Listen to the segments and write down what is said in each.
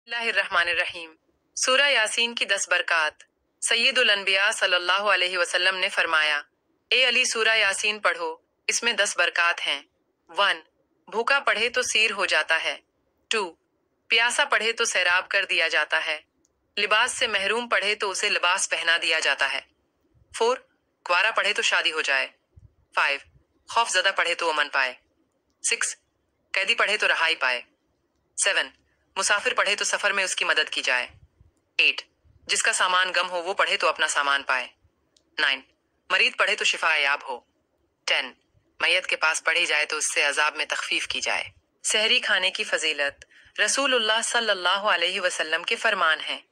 बिस्मिल्लाहिर्रहमानिर्रहीम। सूरह यासीन की 10 बरकात। सैयदुल अनबिया सल्लल्लाहु अलैहि वसल्लम ने फरमाया, ए अली सूरह यासीन पढ़ो, इसमें 10 बरकात हैं। 1. भूखा पढ़े तो सीर हो जाता है। 2. प्यासा पढ़े तो सैराब कर दिया जाता है। लिबास से महरूम पढ़े तो उसे लिबास पहना दिया जाता है। 4. कुंवारा पढ़े तो शादी हो जाए। 5. खौफजदा पढ़े तो अमन पाए। 6. कैदी पढ़े तो रहाई पाए। 7. मुसाफिर पढ़े तो सफर में उसकी मदद की जाए। 8. जिसका सामान गम हो वो पढ़े तो अपना सामान पाए। 9. मरीद पढ़े तो शिफा याब हो। 10. मैयत के पास पढ़ी जाए तो उससे अजाब में तखफीफ की जाए। सहरी खाने की फजीलत। रसूलुल्लाह सल्लल्लाहु अलैहि वसल्लम के फरमान है,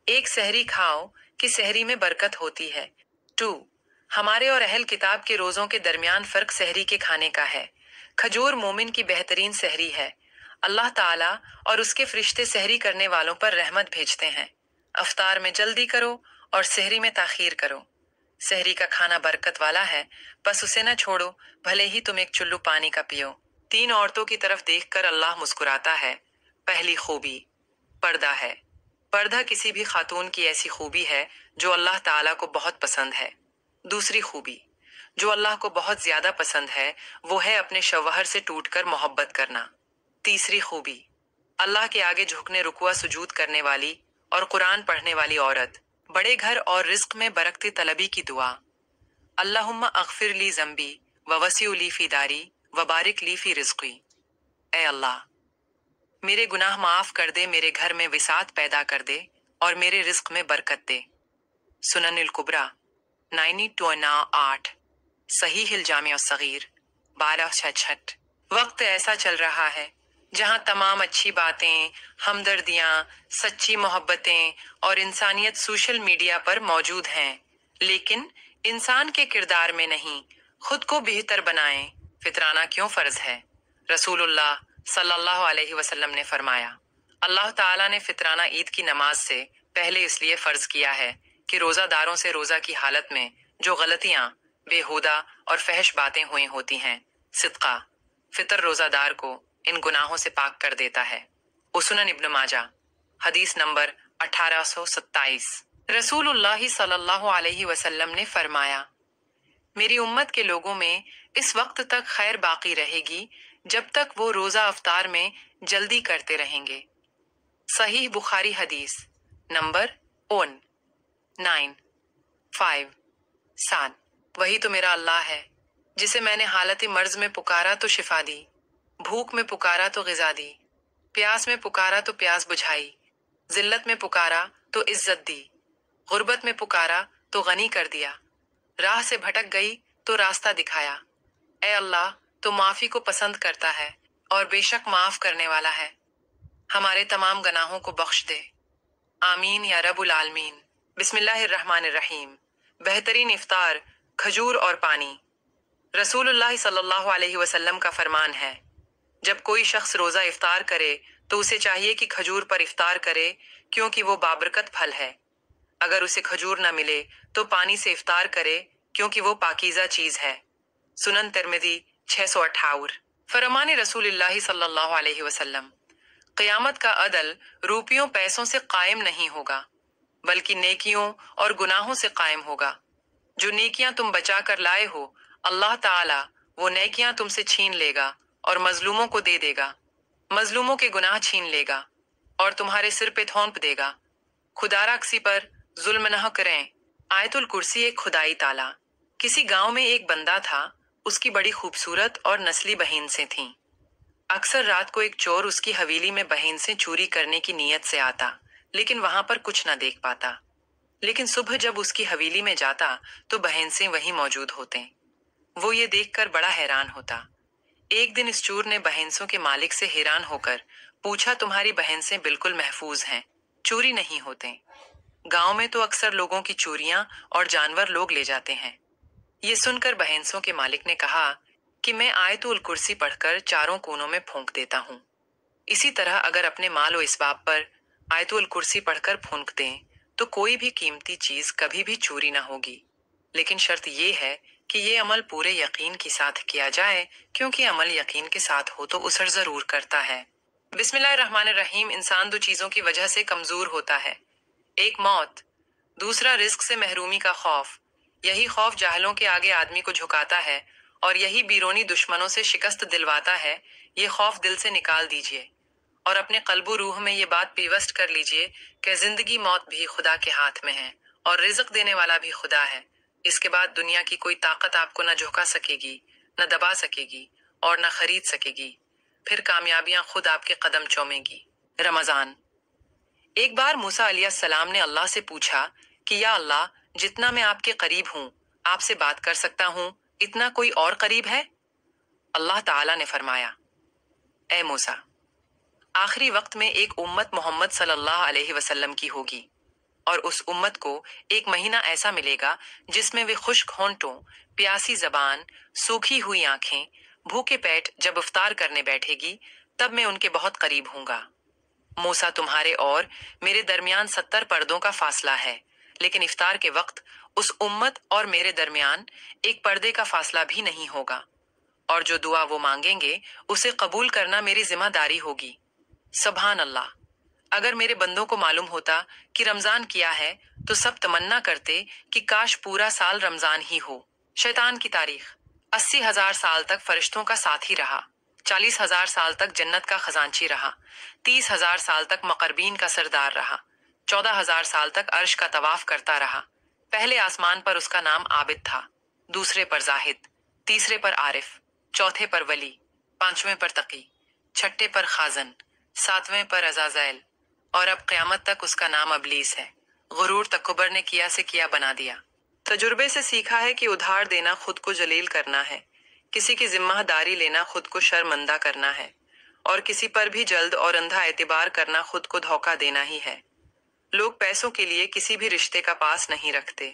एक सहरी खाओ कि सहरी में बरकत होती है। 2. हमारे और अहल किताब के रोजों के दरमियान फर्क सहरी के खाने का है। खजूर मोमिन की बेहतरीन सहरी है। अल्लाह ताला और उसके फरिश्ते सहरी करने वालों पर रहमत भेजते हैं। अफ्तार में जल्दी करो और सहरी में ताखीर करो। सहरी का खाना बरकत वाला है, बस उसे न छोड़ो, भले ही तुम एक चुल्लू पानी का पियो। 3 औरतों की तरफ देखकर अल्लाह मुस्कुराता है। पहली खूबी पर्दा है। पर्दा किसी भी खातून की ऐसी खूबी है जो अल्लाह ताला को बहुत पसंद है। दूसरी खूबी जो अल्लाह को बहुत ज्यादा पसंद है वो है अपने शौहर से टूटकर मोहब्बत करना। तीसरी खूबी अल्लाह के आगे झुकने रुकुआ सुजूद करने वाली और कुरान पढ़ने वाली औरत। बड़े घर और रिस्क में बरकती तलबी की दुआ। अल्लाहुम्मा अगफिर ली ज़म्बी व वसीउ ली फी दारी व बारिक ली फी रिज़्क़ी। ए अल्लाह, मेरे गुनाह माफ कर दे, मेरे घर में विसात पैदा कर दे और मेरे रिस्क में बरकत दे। सुनन कुबरा 9298। सही हिल जामिया सगीर 1266। वक्त ऐसा चल रहा है जहां तमाम अच्छी बातें, हमदर्दियां, सच्ची मोहब्बतें और इंसानियत सोशल मीडिया पर मौजूद हैं, लेकिन इंसान के किरदार में नहीं। खुद को बेहतर बनाएं, फितराना क्यों फर्ज है। रसूलुल्लाह सल्लल्लाहु अलैहि वसल्लम ने फरमाया, अल्लाह ताला ने फितराना ईद की नमाज से पहले इसलिए फर्ज किया है कि रोजादारों से रोजा की हालत में जो गलतियां, बेहुदा और फहश बातें हुई होती हैं, सिदका फितर रोजादार को इन गुनाहों से पाक कर देता है। उसनन इब्न माजा हदीस नंबर 1827। रसूलुल्लाह सल्लल्लाहु अलैहि वसल्लम ने फरमाया, मेरी उम्मत के लोगों में इस वक्त तक खैर बाकी रहेगी जब तक वो रोजा अफ्तार में जल्दी करते रहेंगे। सही बुखारी हदीस नंबर 957। वही तो मेरा अल्लाह है जिसे मैंने हालत मर्ज में पुकारा तो शिफा दी, भूख में पुकारा तो ग़िज़ा दी, प्यास में पुकारा तो प्यास बुझाई, जिल्लत में पुकारा तो इज्जत दी, गुर्बत में पुकारा तो गनी कर दिया, राह से भटक गई तो रास्ता दिखाया। ए अल्लाह, तो माफी को पसंद करता है और बेशक माफ करने वाला है। हमारे तमाम गनाहों को बख्श दे। आमीन या रब्बुल आलमीन। बिस्मिल्लाहिर्रहमानिर्रहीम। बेहतरीन इफ्तार, खजूर और पानी। रसूलुल्लाह सल्लल्लाहु अलैहि वसल्लम का फरमान है, जब कोई शख्स रोजा इफ्तार करे तो उसे चाहिए कि खजूर पर इफ्तार करे, क्योंकि वो बाबरकत फल है। अगर उसे खजूर न मिले तो पानी से इफ्तार करे, क्योंकि वो पाकीज़ा चीज है। सुनन तिरमिज़ी 658। फरमान रसूलुल्लाह सल्लल्लाहु अलैहि वसल्लम, क़यामत का अदल रूपियों पैसों से कायम नहीं होगा, बल्कि नेकियों और गुनाहों से कायम होगा। जो नेकियां तुम बचा कर लाए हो, अल्लाह ताला वो नेकियां तुमसे छीन लेगा और मजलूमों को दे देगा। मजलूमों के गुनाह छीन लेगा और तुम्हारे सिर पे थोंप देगा। खुदारा किसी पर जुल्म न करें। आयतुल कुर्सी एक खुदाई ताला। किसी गांव में एक बंदा था, उसकी बड़ी खूबसूरत और नस्ली बहन से थी। अक्सर रात को एक चोर उसकी हवेली में बहन से चोरी करने की नीयत से आता, लेकिन वहां पर कुछ न देख पाता। लेकिन सुबह जब उसकी हवेली में जाता तो बहन से वहीं मौजूद होते। वो ये देखकर बड़ा हैरान होता। एक दिन इस चोर ने बहनसों के मालिक से हैरान होकर पूछा, तुम्हारी बहनसें बिल्कुल महफूज हैं, चोरी नहीं होते। गांव में तो अक्सर लोगों की चोरियां और जानवर लोग ले जाते हैं। ये सुनकर बहनसों के मालिक ने कहा कि मैं आयतुल कुर्सी पढ़कर चारों कोनों में फूंक देता हूँ। इसी तरह अगर अपने माल व इसबाब पर आयतुल कुर्सी पढ़कर फूंक दें तो कोई भी कीमती चीज कभी भी चोरी ना होगी। लेकिन शर्त यह है कि ये अमल पूरे यकीन के साथ किया जाए, क्योंकि अमल यकीन के साथ हो तो उसर जरूर करता है। بسم اللہ الرحمن الرحیم۔ انسان دو چیزوں کی وجہ سے کمزور ہوتا ہے، ایک موت، دوسرا رزق سے محرومی کا خوف۔ یہی خوف جاہلوں کے آگے آدمی کو جھکاتا ہے اور یہی بیرونی دشمنوں سے شکست دلواتا ہے۔ یہ خوف دل سے نکال دیجئے اور اپنے قلب و روح میں یہ بات پیوست کر لیجئے کہ زندگی موت بھی خدا کے ہاتھ میں ہے اور رزق دینے والا بھی خدا ہے۔ اس کے بعد دنیا کی کوئی طاقت آپ کو نہ جھکا سکے گی، نہ دبا سکے گی اور نہ خرید سکے گی۔ پھر کامیابیاں خود آپ کے قدم چومیں گی۔ رمضان۔ ایک بار موسیٰ علیہ السلام نے اللہ سے پوچھا کہ یا اللہ، جتنا میں آپ کے قریب ہوں، آپ سے بات کر سکتا ہوں، اتنا کوئی اور قریب ہے؟ اللہ تعالیٰ نے فرمایا، اے موسیٰ، آخری وقت میں ایک امت محمد صلی اللہ علیہ وسلم کی ہوگی اور اس امت کو ایک مہینہ ایسا ملے گا جس میں وہ خشک ہونٹوں، پیاسی زبان، سوکھی ہوئی آنکھیں، بھوکے پیٹ جب افطار کرنے بیٹھے گی، تب میں ان کے بہت قریب ہوں گا۔ موسیٰ، تمہارے اور میرے درمیان 70 پردوں کا فاصلہ ہے، لیکن افطار کے وقت اس امت اور میرے درمیان ایک پردے کا فاصلہ بھی نہیں ہوگا، اور جو دعا وہ مانگیں گے اسے قبول کرنا میری ذمہ داری ہوگی۔ سبحان اللہ! اگر میرے بندوں کو معلوم ہوتا کہ رمضان کیا ہے تو سب تمنا کرتے کہ کاش پورا سال رمضان ہی ہو۔ شیطان کی تاریخ۔ 80,000 سال تک فرشتوں کا ساتھی رہا، 40,000 سال تک جنت کا خزانچی رہا، 30,000 سال تک مقربین کا سردار رہا، 14,000 سال تک عرش کا طواف کرتا رہا۔ پہلے آسمان پر اس کا نام عابد تھا، دوسرے پر زاہد، تیسرے پر عارف، چوتھے پر ولی، پانچویں پر تقی، چھٹے پر خازن، ساتویں پر عزازیل، اور اب قیامت تک اس کا نام ابلیس ہے۔ غرور تکبر نے کیا سے کیا بنا دیا۔ تجربے سے سیکھا ہے کہ ادھار دینا خود کو ذلیل کرنا ہے، کسی کی ذمہ داری لینا خود کو شرمندہ کرنا ہے، اور کسی پر بھی جلد اور اندھا اعتبار کرنا خود کو دھوکہ دینا ہی ہے۔ لوگ پیسوں کے لیے کسی بھی رشتے کا پاس نہیں رکھتے۔